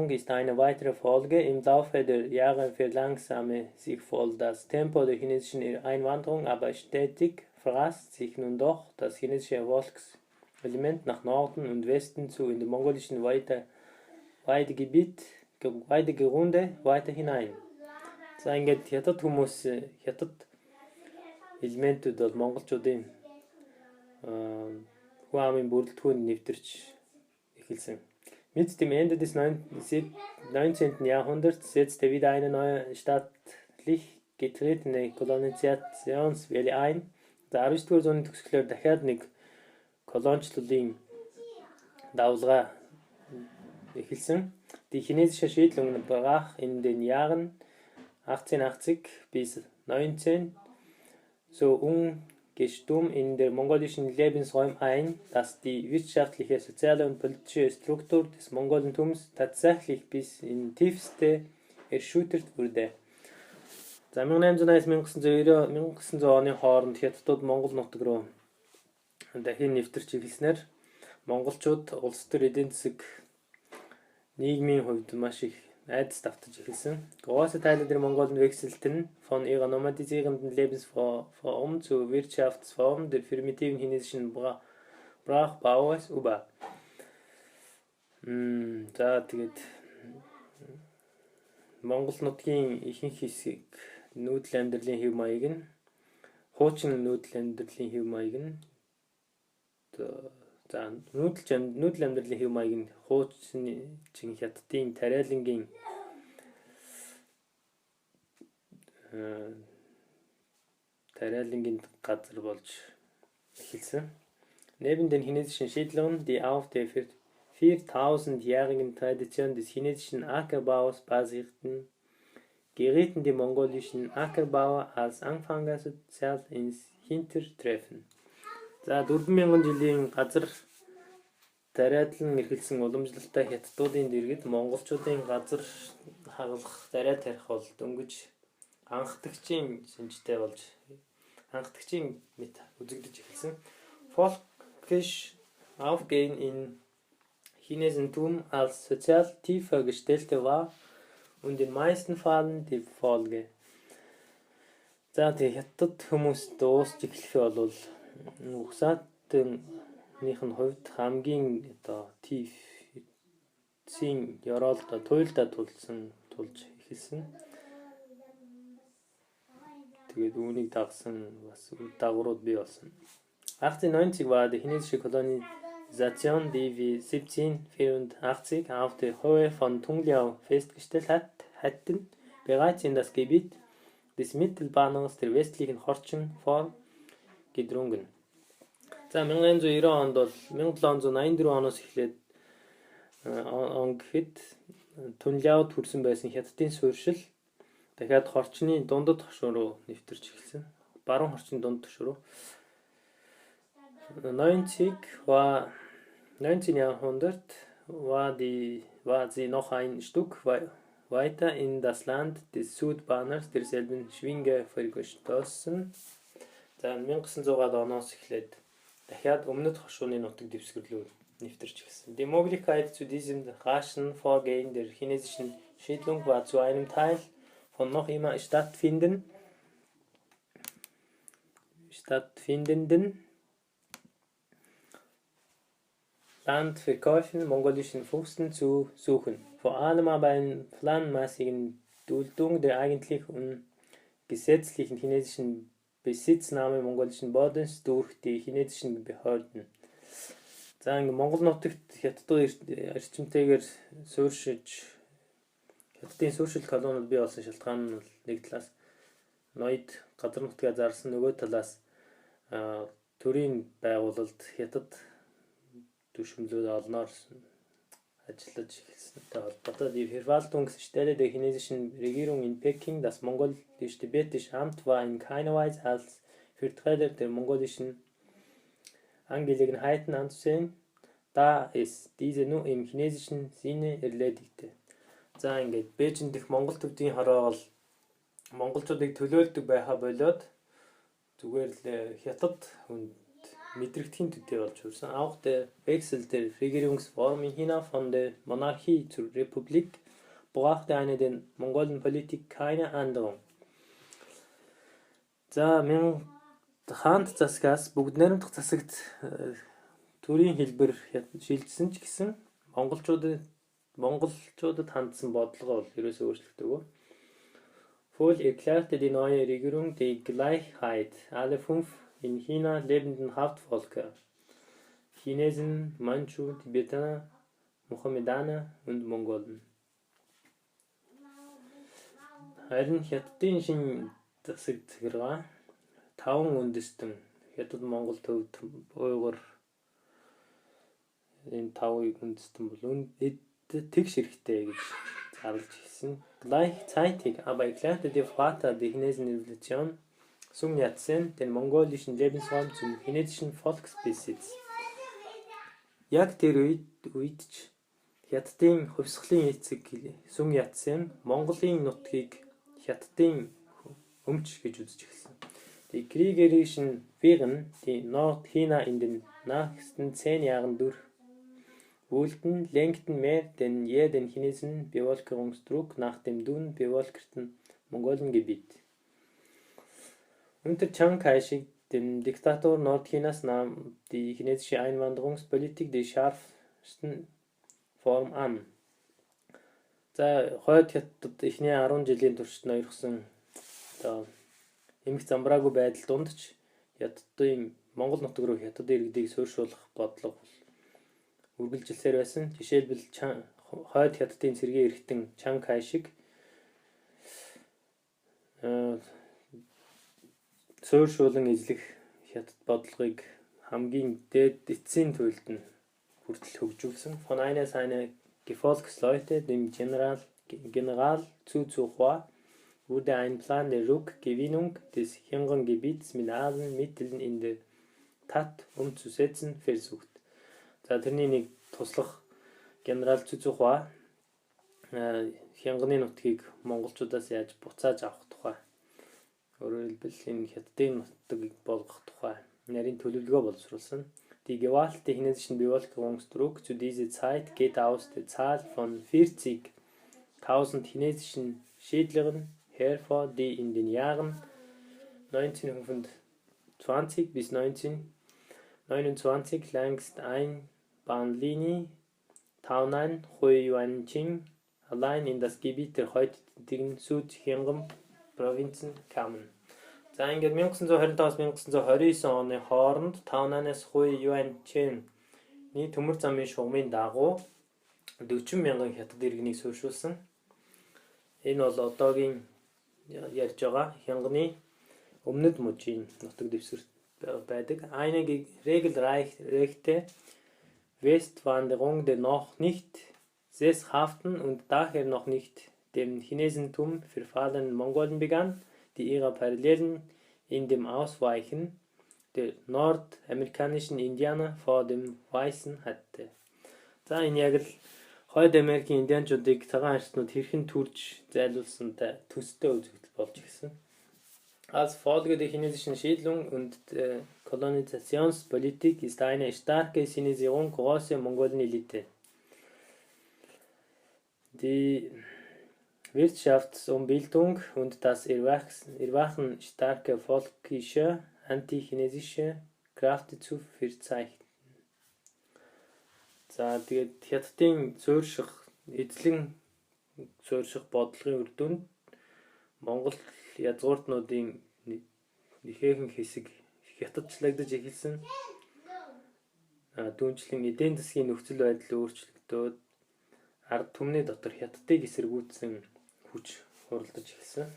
Einwanderung ist eine weitere Folge. Im Laufe der Jahre verlangsamte sich wohl das Tempo der chinesischen Einwanderung, aber stetig verrast sich nun doch das chinesische Volkselement nach Norden und Westen zu in den mongolischen Weidegerunde weiter hinein. За ингээд хятад хүмүүс хятад элементүүд бол монголчуудын хүн амын бүрэлдэхүүнд нэвтэрч эхэлсэн. Mit dem Ende des 19. Jahrhunderts setzte wieder eine neue staatlich getretene Kolonisationswelle ein. За 19-р зууны төгсгөлөөр дахиад нэг колоничлолын давлгаа эхэлсэн. Die chinesische Siedlung brach in den Jahren 1880 bis 19 so ungestüm in der mongolischen Lebensräume ein, dass die wirtschaftliche, soziale und politische Struktur des Mongolentums tatsächlich bis in tiefste erschüttert wurde. За 1890-1990 оны хооронд хятадууд Монгол нутаг руу дахин нэвтэрч эхэлснээр монголчууд улс төр эдийн засаг нийгмийн хувьд маш их айдас давтаж эхэлсэн. Große Teile der Mongolen wechselten von ihrer nomadisierenden Lebensform zur Wirtschaftsform der primitiven chinesischen Brachbauers über. За тэгээд Монгол нутгийн ихэнх хэсэг нүүдэл амьдралын хэв маяг нь хуучин нүүдэл амьдралын хэв маяг нь за нүүдэл амьдралын хэв маяг нь хуучин хятадын тариалангийн газар болж эхэлсэн. Neben den chinesischen Siedlungen, die auf der 4000-jährigen Tradition des chinesischen Ackerbaus basierten, gerieten die mongolischen Ackerbauer als Anfänger sozial ins Hintertreffen. За 4000 жилийн газар тариалан эрхэлсэн уламжлалтай хятадуудын дэргэд монголчуудын газар хагалах тариа тарих бол дөнгөж анхдагчийн шинжтэй болж анхдагчийн мэт үзэгдэж эхэлсэн. Völkisch Aufgehen in Chinesentum als sozial tiefer gestellte war und in den meisten Fällen die Folge. За тэг хятад хүмүүс дуусч эхлэх бол угсаатныхын хувьд хамгийн тив эцсийн ёроолдоо туйлдаа тулж эхэлсэн. Тэгээд үүнийг дагсан бас дагаврууд бий болсон. 1890 war die chinesische Kolonisation, die wie 1784 auf der Höhe von Tungliao festgestellt hatten, bereits in das Gebiet des Mittelbahnhofs der westlichen Chorchen vorgedrungen. За 1890 онд бол 1784 оноос эхлээд он гэхэд Тунляод хүрсэн байсан хятадын суурьшил дахиад хорчны дундад хошуу руу нэвтэрч эхэлсэн. Баруун хорчны дунд хошуу руу. 19. Jahrhundert war sie noch ein Stück weiter in das Land des Südbahners derselben Schwinge verstoßen. За 1900-аад оноос эхлээд дахиад өмнөд хошууны нутаг дэвсгэрлүү нэвтэрч эхэлсэн. Die Möglichkeit zu diesem raschen Vorgehen der chinesischen Siedlung war zu einem Teil von noch immer stattfindenden Landverkäufen mongolischen Fürsten zu suchen, vor allem aber eine planmäßigen Duldung der eigentlich ungesetzlichen chinesischen Besitznahme mongolischen Bodens durch die chinesischen Behörden. За ингээ Монгол нутагт хятадын эрчимтэйгээр суурьшиж хятадын суурьшил колониуд бий болсон шалтгаан нь нэг талаас ноёд газар нутгаа зарсан, нөгөө талаас төрийн байгуулалт хятад түшмлүүд олноор ажиллаж эхэлсэнтэй холбоотой. Die Verwaltungsstelle der chinesischen Regierung in Peking, das mongolisch-tibetische Amt, war in keiner Weise als Vertreter der mongolischen Angelegenheiten anzusehen, da es diese nur im chinesischen Sinne erledigte. За ингээд Бээжин дэх Монгол төвдийн хороо бол монголчуудыг төлөөлдөг байхаа болоод зүгээр л хятад хүнд мэдрэгдэхийн төдий болж хүрсэн. Auch der Wechsel der Regierungsform in China von der Monarchie zur Republik brachte eine den Mongolen-Politik keine Änderung. За хаант засгаас бүгд найрамдах засагт төрийн хэлбэр шилжсэн ч гэсэн монголчуудад хандсан бодлого бол ерөөсөө өөрчлөгдөөгүй. Voll erklärte die neue Regierung die Gleichheit aller 5 in China lebenden Hauptvölker: Chinesen, Manchu, Tibetaner, Mohammedaner und Mongolen. Харин хятадын шинэ засаг захиргаа 5 үндэстэн хятад, монгол, төвд, уйгур энэ 5 үндэстэн бол тэгш хэрэгтэй гэж зарлж хэлсэн. Gleichzeitig aber erklärte der Vater der chinesischen Revolution, Sun Yat-sen, den mongolischen Lebensraum zum chinesischen Volksbesitz. Яг тэр үед ч хятадын хувьсгалын эцэг Sun Yat-sen Монголын нутгийг хятадын өмч гэж үзэж эхэлсэн. Die kriegerischen Wirren, die Nordchina in den nächsten 10 Jahren durchwühlten, lenkten mehr denn je den chinesischen Bevölkerungsdruck nach dem dünn bevölkerten Mongolengebiet. Unter Chiang Kai-shek, dem Diktator Nordchinas, nahm die chinesische Einwanderungspolitik die schärfsten Form an. За хойд хятад эхний 10 жилийн туршид ноёрхсон эмх замбраагүй байдал дунд ч хятадын Монгол нутаг руу хятад иргэдийг суурьшуулах бодлого үргэлжилсээр байсан. Жишээлбэл хойд хятадын цэргийн эрхтэн Чан Кай-шек суурьшуулан эзлэх хятад бодлогыг хамгийн дээд эцсийн туйлд нь хүртэл хөгжүүлсэн. Von einer seiner Gefolgsleute, dem General Zhu Zuhua, wurde ein Plan der Rückgewinnung des Xinjiang-Gebiets mit allen Mitteln in der Tat umzusetzen versucht. За тэрний нэг туслах генерал Зу Зухуа Хянганы нутгийг монголчуудаас яаж буцааж авах тухай, өөрөөр хэлбэл энэ хятадын нутгийг болгох тухай нарийн төлөвлөгөө боловсруулсан. Die Gewalt der chinesischen Bevölkerungsdruck zu dieser Zeit geht aus der Zahl von 40.000 chinesischen Siedlern hervor, die in den Jahren 1920 bis 1929 längst Einbahnlinie Taonan-Huiyuanqing allein in das Gebiet der heutigen Südxinjiang-Provinzen kamen. За ингээд 1925-1929 оны хооронд Таонанаас Хуйюанчэний төмөр замын шугамын дагуу 40 мянган хятад иргэнийг суурьшуулсан. Энэ бол одоогийн ярьж байгаа Хянганы өмнөд мужийн нутаг дэвсгэрт байдаг. Eine regelrechte Westwanderung der noch nicht sesshaften und daher noch nicht dem Chinesentum verfallenen Mongolen begann, die ihrer Parallelen in dem Ausweichen der nordamerikanischen Indianer vor dem Weißen hatte. За энэ яг л хойд Америкийн индианчуудыг цагаан арчнууд хэрхэн түрж зайлуулсан төстэй үзэгдэл болж ирсэн. Als Folge der chinesischen Siedlung und der Kolonisationspolitik ist eine starke Sinisierung großer Mongolen-Elite. Die Wirtschaftsumbildung und das Erwachen starker völkischer, anti-chinesischer Kräfte zu verzeichnen. За тэгээд хятадын эзлэн суурьших бодлогын үр дүнд Монгол язгууртнуудын ихээхэн хэсэг хятадчлагдаж эхэлсэн. Түүнчлэн эдийн засгийн нөхцөл байдал өөрчлөгдөөд ард түмний дотор хятадыг эсэргүүцсэн хүч хуралдаж эхэлсэн.